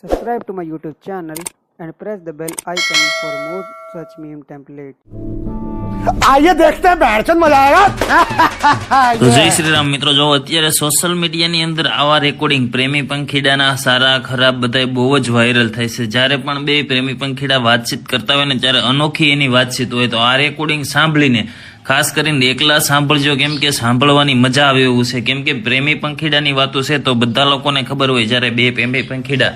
Subscribe to my YouTube channel and press the bell icon for more such meme templates. आइए देखते हैं बैठचंद मजा आएगा। તો જય શ્રી રામ મિત્રો, જો અત્યારે સોશિયલ મીડિયાની અંદર આવા રેકોર્ડિંગ પ્રેમી પંખીડાના સારા ખરાબ બધાય બહુ જ વાયરલ થાય છે. જ્યારે પણ બે પ્રેમી પંખીડા વાતચીત કરતા હોય ને ત્યારે અનોખી એની વાતચીત હોય, તો આ રેકોર્ડિંગ સાંભળીને ખાસ કરીને એકલા સાંભળજો, કેમ કે સાંભળવાની મજા આવે એવું છે. કેમ કે પ્રેમી પંખીડાની વાતો છે તો બધા લોકોને ખબર હોય, જ્યારે બે પ્રેમી પંખીડા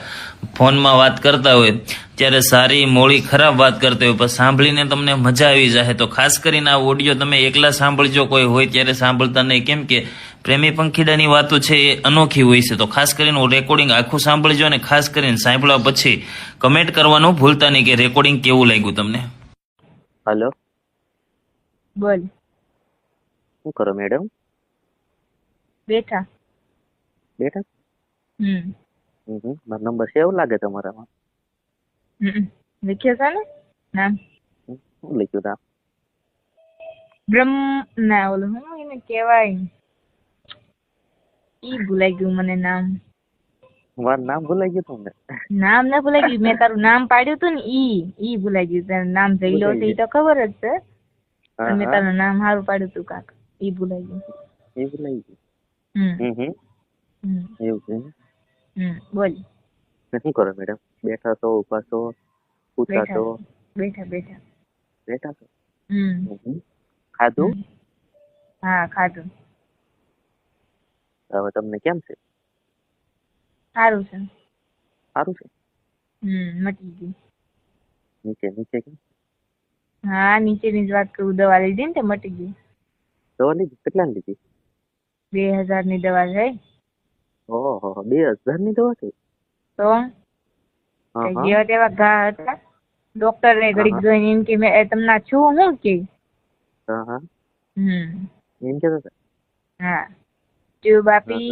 ફોનમાં વાત કરતા હોય ત્યારે સારી મોડી ખરાબ વાત કરતા હોય, પણ સાંભળીને તમને મજા આવી જાય. તો ખાસ કરીને આ ઓડિયો તમે એકલા સાંભળજો, કોઈ હોય ત્યારે સાંભળતા નહીં, કેમ કે પ્રેમી પંખીડાની વાતો છે એ અનોખી હોય છે. તો ખાસ કરીને રેકોર્ડિંગ આખું સાંભળજો, અને ખાસ કરીને સાંભળવા પછી કમેન્ટ કરવાનું ભૂલતા નહીં કે રેકોર્ડિંગ કેવું લાગ્યું તમને. हेलो बोल શું કરો મેડમ? બેઠા. બેઠા? હમ મારો નંબર સેવ લાગે તમારામાં. લખ્યો છે ને નામ? શું લખ્યું તા? બ્રહ્મ ના ઓલું હું એને કહેવાય, ઈ ભૂલાઈ ગયું મને નામ. મારું નામ ભૂલાઈ ગયું તમને? નામ ના ભૂલાઈ ગયું, મેં તારું નામ પાડ્યું હતું ને ઈ ભૂલાઈ ગયું. તારું નામ જઈલો છે ઈ તો ખબર જ છે, પણ મેં તારું નામ સારું પાડ્યું હતું કાક, ઈ ભૂલાઈ ગયું. એ ભૂલાઈ ગયું. એવું છે? બોલ. શું કરો મેડમ? બેઠા છો, ઉભા છો, પૂછા છો? બેઠા બેઠા. બેઠા છો? ખાધું? હા ખાધું. હવે તમને કેમ છે? સારું છે. સારું છે? મટી ગયું. નીચે નીચે કેમ? હા નીચેની જ વાત કરું, દવા લીધી ને તે મટી ગઈ. દવા લીધી? કેટલાની લીધી? 2000 ની દવા છે. ઓહો, 2000 ની દવા છે? તો જેવા તેવા ઘા હતા. ડોક્ટર ને ઘડીક જોઈને એમ કે મેં તમને છું હું કે એમ કેતા હતા? હા ટ્યુબ આપી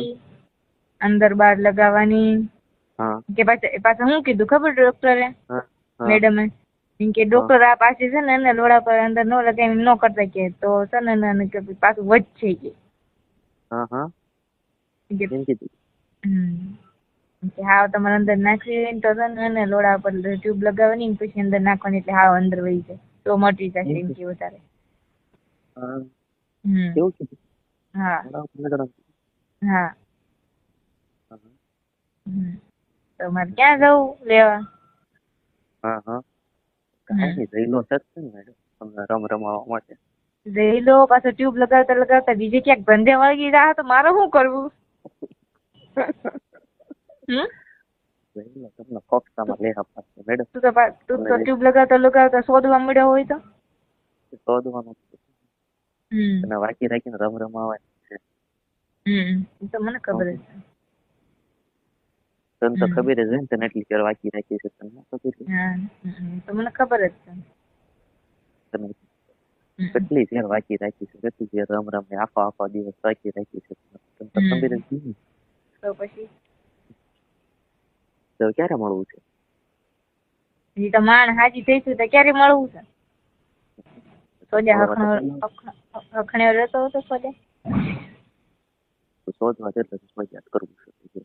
અંદર બાર લગાવવાની કે પાછા શું કીધું ખબર ડોક્ટરે મેડમે એમ કે ડોક્ટર આ પાછી છે ને એને લોડા પર અંદર ન લગાવી ન કરતા કે તો છે ને કે પાછું વધશે કે હાવ તમારે અંદર નાખવી તો છે ને એને લોડા પર ટ્યુબ લગાવવાની પછી અંદર નાખવાની, એટલે હાવ અંદર વહી જાય તો મટી જશે એમ કે વધારે. હા હા. તમારે ક્યાં જવું લેવા? રમ રમાવા માટે જઈ લો. પાછો ટ્યુબ લગાવતા લગાવતા બીજે ક્યાંક ધંધે વળગી જા તો મારે શું કરવું? તું તો ટ્યુબ લગાવતા લગાવતા શોધવા મળ્યો હોય તો શોધવાનું વાંચી રાખીને રમ રમાવા છે. તો મને ખબર જ છે. તને તો ખબર જ હોય ને, તને એટલી વાર વાંચી રાખી છે. તને ખબર તો મને ખબર જ છે. તને કેટલી વાર વાંચી રાખી છે, કેટલી વાર રમ રમ ને આખો દિવસ વાંચી રાખી છે. તને તો ખબર જ નહીં. તો પછી તો ક્યારે મળવું છે? હજી તો માણ હાજી થઈશું તો ક્યારે મળવું છે? સોજા હખણ્યો રહેતો હતો સોજા. શોધવા જતો મજા કરવું છે.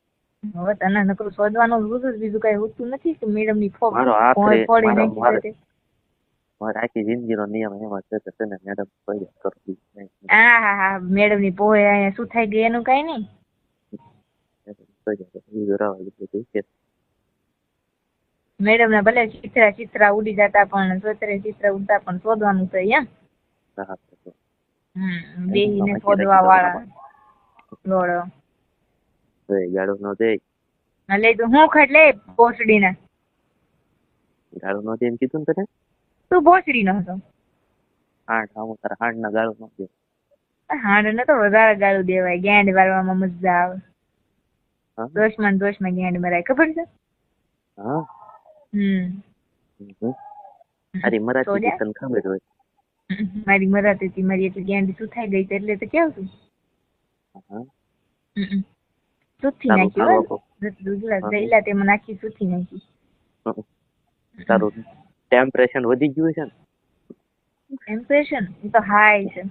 હવે તને નકરું શોધવાનું જ બીજું કઈ હોતું નથી કે મેડમ ની મારો આખી જિંદગીનો નિયમ એમાં છે કે તને મેડમ ફરિયાદ કરવી નહીં. હા મેડમ ની પોહે અહીંયા શું થઈ ગઈ એનું કઈ નહીં. મેડમ ને ભલે ચિત્રા ઉડી જતા પણ ચિત્ર ઉડતા પણ શોધવાનું છે એમ. બેહીને શોધવા વાળા લોડો ગાડું નો દે. લે તું હું ખટલે ભોસડી ના ગાડું નો દે એમ કીધું ને તને. તું ભોસડી નો હતો. હાંડ ના ગાળું નો દે. હાંડ ને તો વધારે ગાળું દેવાય, ગેંડ વાળવામાં મજા આવે. દોષમાં ગેંડ મરાય, ખબર છે? અરે મરાઠી તને ખબર હોય. મારી મરાઠી હતી, મારી એટલે ગેંડ શું થઈ ગઈ એટલે તો કેવું છું. સુથી નાખી તેમાં નાખી સુથી નાખી. તારું ટેમ્પરેચર વધી ગયું છે ને? ટેમ્પરેચર તો હાઈ છે.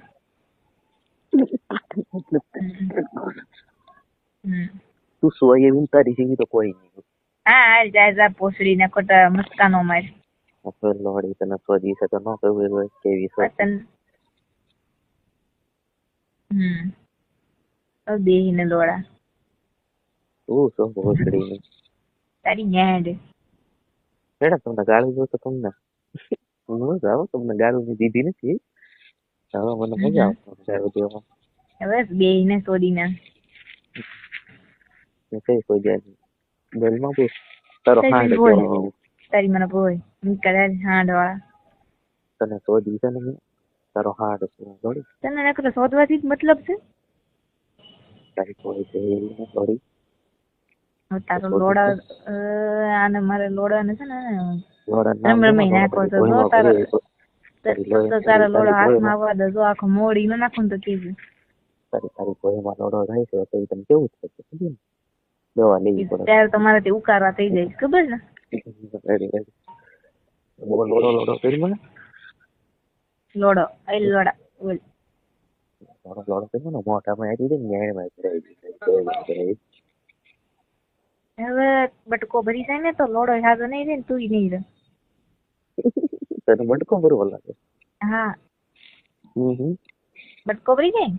તું સોય એવી તારી જેવી તો કોઈ નહીં. હા હાલ જાય જા પોસડી ને ખોટા મસ્કાનો માર લોડી તને સોજી છે તો ન કહ્યું હોય કેવી સોજી પતન બેહીને લોડા તું છો ભોસડી તારી ગેંડ મેડમ તમને ગાળું જો તો તમને હું જાવ તમને ગાળું ની દીધી નથી હવે મને મજા આવશે ગાળું દેવામાં બસ બેહીને સોડીને કઈ કોઈ જાય બેલમાં પૂછ તારો હાંડ કેવો તારી મને બોય નીકળે હાંડ વાળા તને સોજી છે ને તારો હાંડ છે જોડી તને નકર શોધવાથી જ મતલબ છે તારી કોઈ છે જોડી તારો લોડા આને મારે લોડા ને છે ને લોડા રમે નાખો તો જો તારા લોડા હાથમાં આવવા દે જો આખો મોડી ન નાખું તો કેજે તારી કોઈમાં લોડો થાય છે તો તને કેવું થશે દવા લેવી પડે ત્યારે તમારે તે ઉકારવા થઈ જાય ખબર ને લોડો કરી મને લોડો એ લોડા બોલ લોડો કરી મને મોઢામાં આવી દે ન્યાયમાં કરાવી હવે બટકો ભરી જાય ને તો લોડો હાજો નહીં રે ને તું નહીં રે તને બટકો બરોબર લાગે હા બટકો ભરી જાય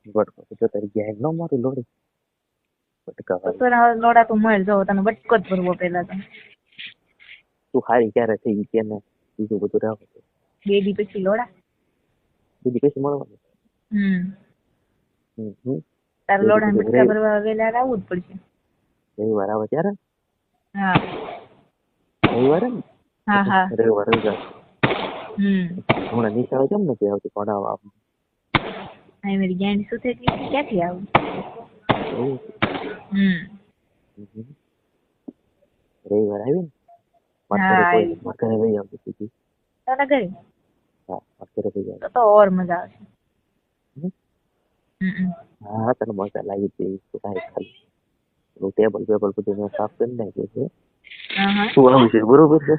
બટકો તો તારી ગેંગ ન મારી લોડી બટકા તો લોડા તું મળ જાવ તને બટકો જ ભરવો પેલા તો તું હારી ક્યારે થઈ ગઈ ને બીજું બધું રાખ બે દી પછી લોડા બીજી કઈ મળવાનું તારા લોડા ને બટકા ભરવા વેલા આવવું જ પડશે રવિવાર આવે ત્યારે હા રવિવારે ને હા હા રવિવાર હમણાં નિશાળે કેમ નથી આવતી ભણાવવા અહીં મારી ગેંડી શું થઈ ક્યાંથી આવું રવિવાર આવી ને મારે લઈ આવતી સીધી તારા ઘરે હા મારે લઈ આવતી તો ઓર મજા આવશે હા તને મજા લાગી હતી ખાલી ટેબલ બધું મેં સાફ કરી નાખ્યું છે તું આવું છે બરોબર છે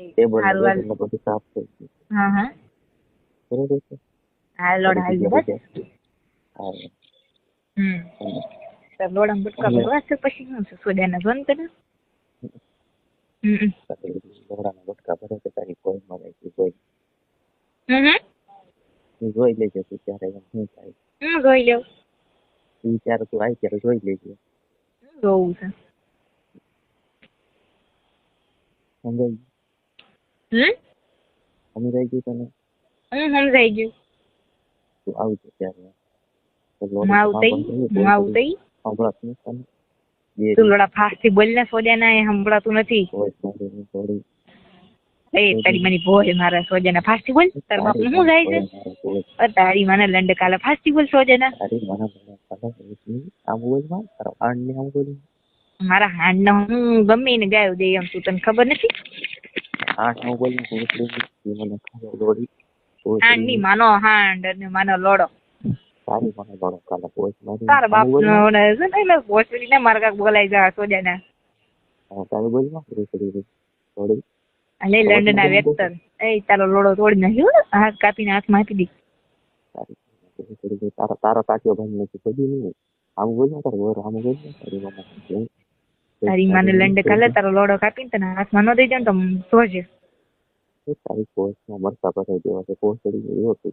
ટેબલ બધું સાફ થઈ ગયું બરોબર છે હા લોડ આવી બસ લોડા બટકા ભરવા છે પછી શું છે સોડાના બંધ કરે લોડાના બટકા ભરે છે તારી કોઈ મળે છે કોઈ જોઈ લેજે તું ત્યારે શું થાય જોઈ લેવું ત્યારે તું આવી ત્યારે જોઈ લેજે જોવું છે સમજાઈ ગયું તને સમજાઈ ગયું તું આવજે ત્યારે હું આવું તઈ સંભળાતું નથી તું લોડા ફાસ્ટ થી બોલ ને સોજાના એ સંભળાતું નથી એ તારી મને બોલ મારા સોજાના ફાસ્ટ થી બોલ તારા બાપ શું જાય છે તારી મને લંડ કાલે ફાસ્ટ થી બોલ સોજાના મારા હાંડ ને હું ગમે ને ગાયો દે એમ તું તને ખબર નથી હાંડ ની માનો હાંડ અને માનો લોડો તારા બાપ નો ભોસડી ને મારા કાક બોલાઈ જા સોજાના અલે લંડ ના વેક્ટર એ તારો લોડો તોડી નાખ્યો હાથ કાપીને હાથમાં આપી દી તારો કાટ્યો ભાઈ નથી ખોદી નહીં આમ બોલ તારી માને લંડ કાલે તારો લોડો કાપીને તને હાથમાં ન દઈ દે ને તો જોજે તારી પોસ્ટમાં મરતા પતાઈ દેવા છે પોસ્ટડી એવો છે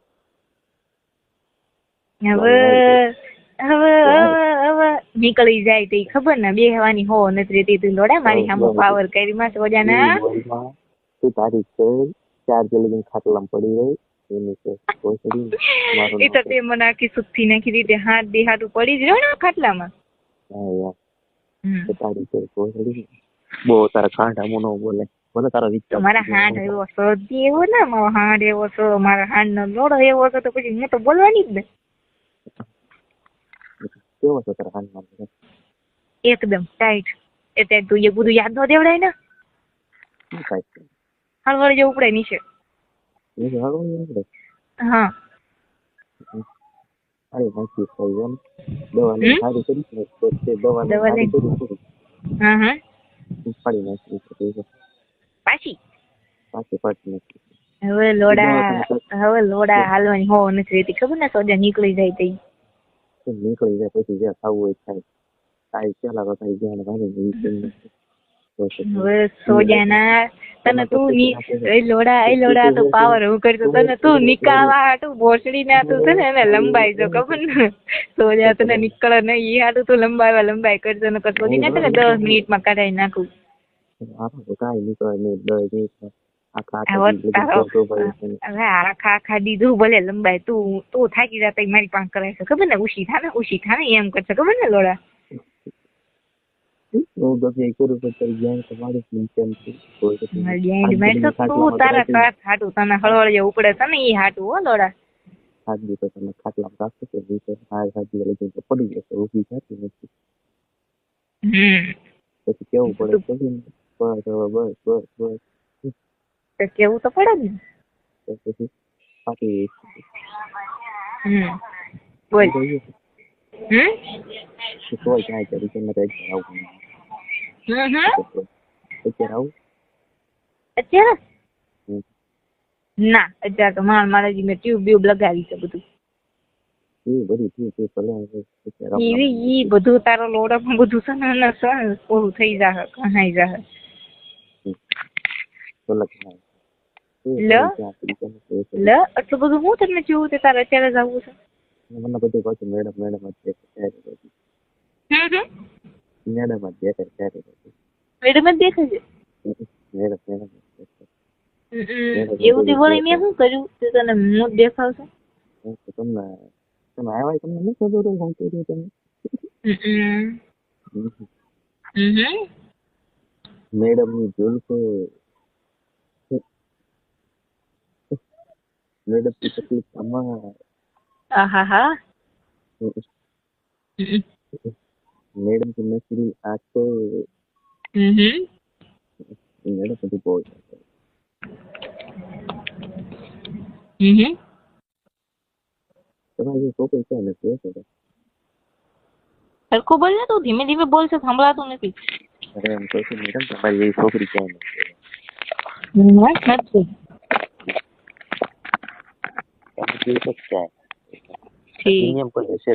હવે નીકળી જાય તો ખબર ને બેહવાની હો નથી રહેતી તું લોડા મારી સામે પાવર કરી માં સોજાના તું તારી છે 4 જલ્દી ખાટલામાં પડી રહી એની છે પોસ્ટડી એ તો તે મને આખી સુખથી નાખી દીધી હાથ દે હાથ પડી જ રહ્યો ને ખાટલામાં હા યાર તારી છે પોસ્ટડી બહુ તારા ખાંડા મોનો બોલે બોલે તારો વિચાર મારા હાંડ એવો સોજી એવો ને મારો હાંડ એવો છો મારા હાંડ નો લોડો એવો છો તો પછી હું તો બોલવાની જ ને કેવો છે તારા હાંડ એકદમ ટાઈટ એટલે તું એ બધું યાદ ન દેવડાય ને હળવળ જેવું પડે નીચે હા અરે નાખી થઈ ગયો દવા સારી કરી દવા સારી કરી હા પાડી નાખી પાછી પાડી નાખી હવે લોડા હાલવાની હો નથી રહેતી ખબર ને સોજા નીકળી જાય તઈ નીકળી જાય પછી જે ખાવું હોય થાય તારી પેલા તો તારી જાણ ભાઈ હવે સોજાના તને તું એ લોડા તો પાવર હું કરતો તને તું નિકાળવા હાટું ભોસડી ના તું છે ને એને લંબાઈ જો ખબર ને સોજા તને નીકળે ને ઈ હાટું તું લંબાઈ કરજો ને સોજી ના તને 10 મિનિટમાં કઢાઈ નાખું. કાંઈ નીકળે નહીં 10 મિનિટ આખા દીધું ભલે લંબાઈ તું થાકી જતા મારી પાસે કરાય છે ખબર ને ઉશી થાને એમ કરશે ખબર ને લોડા. હું ગમે કરું તો તારી જ્ઞાન તમારું તું તારા કાચ હાટું તને હળવળ જે ઉપડે છે ને ઈ હાટું હો લોડા. હાથ દીધો તમે ખાટલા રાખો તો નીચે હાથ લઈ તો પડી જશે ઊભી થતી નથી. પછી કેવું પડે બસ કેવું તો પડે ને પછી પાછી બોલ કોઈ ક્યાંય તરીકે આવું અત્યારે આવું અત્યારે ના અત્યારે તો મારા મેં ટ્યુબ લગાવી છે બધું ઈ બધું તારો લોડા પણ બધું છે ને પૂરું થઈ જાહે કહાઈ જાહે. આટલું બધું હું તમને જોવું તે તારે અત્યારે જ આવવું છે. મને બધું પાછું મેડમ જ દેખાય છે. એવું તે વળી મેં શું કર્યું તે તને હું દેખાવશે તમને આવ્યા તમને નહીં ખબર હું કર્યું તમે મેડમ ની ભૂલ છે. મેડમ की तकलीफ आमा आहा मैडम की नौकरी आते मैडम को बोल તમારી છોકરી છે ને કે છે સરખું બોલ ને તું ધીમે ધીમે બોલ છે સંભળાતું નથી. અરે એમ કહું છું મેડમ તમારી છોકરી છે ને નથી ठीक है नियम पर ऐसे